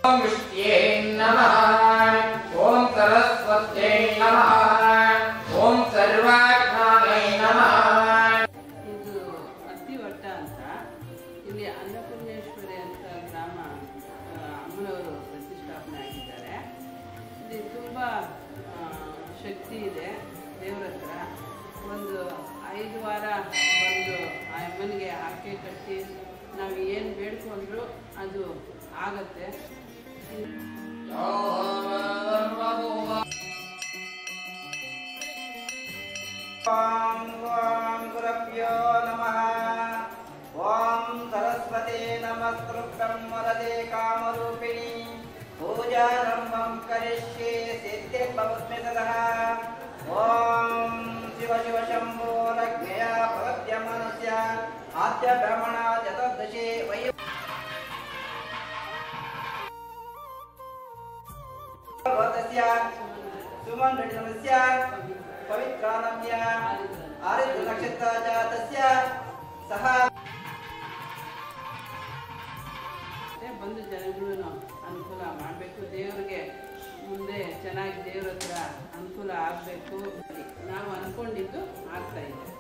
ಓಂ ವಿಷ್ಣ್ವೇ ನಮಃ ಓಂ ಸರಸ್ವತ್ಯೈ ನಮಃ ಓಂ ಸರ್ವಜ್ಞಾನೈ ನಮಃ. ಇದು ಅತ್ತಿವಟ್ಟ ಅಂತ, ಇಲ್ಲಿ ಅನ್ನಪೂರ್ಣೇಶ್ವರಿ ಅಂತ ಗ್ರಾಮ ಅಮ್ಮನವರು ಪ್ರತಿಷ್ಠಾಪನೆ ಆಗಿದ್ದಾರೆ. ಇಲ್ಲಿ ತುಂಬ ಶಕ್ತಿ ಇದೆ ದೇವರ ಹತ್ರ. ಒಂದು 5 ವಾರ ಬಂದು ಆ ಅಮ್ಮನಿಗೆ ಆಕೆ ಕಟ್ಟಿ ನಾವು ಏನು ಬೇಡ್ಕೊಂಡ್ರು ಅದು ಆಗತ್ತೆ. ಓಂ ಗುರುಭ್ಯೋ ನಮಃ. ಓಂ ಸರಸ್ವತಿ ನಮಸ್ಕೃತಂ ವರದೆ ಕಾಮರೂಪಿಣಿ ಪೂಜಾರಂಭಂ ಕರಿಷ್ಯೆ ಸಿದ್ಧಿರ್ಭವತ್ಮಿ ಸದಾ. ಓಂ ಶಿವ ಶಿವ ಶಂಭೋ ಲಗ್ನಯ ಭಗತ್ಯ ಮನಸ್ಯ ಆದ್ಯ ಬ್ರಹ್ಮಣ ಚತುರ್ದಶಿ ವೈ ಸುಮನ್ ನಮಸ್ಯ ಪವಿತ್ರಾನಮ್ಯ ಆರಿದ್ರ ನಕ್ಷತ್ರ ಜಾತಸ್ಯ ಸಹ ಬಂದು ಜನಗಳು ಅನುಕೂಲ ಮಾಡಬೇಕು. ದೇವರಿಗೆ ಮುಂದೆ ಚೆನ್ನಾಗಿ ದೇವ್ರ ಹತ್ರ ಅನುಕೂಲ ಆಗಬೇಕು. ನಾವು ಅಂದ್ಕೊಂಡಿದ್ದು ಆಗ್ತಾ ಇದೆ.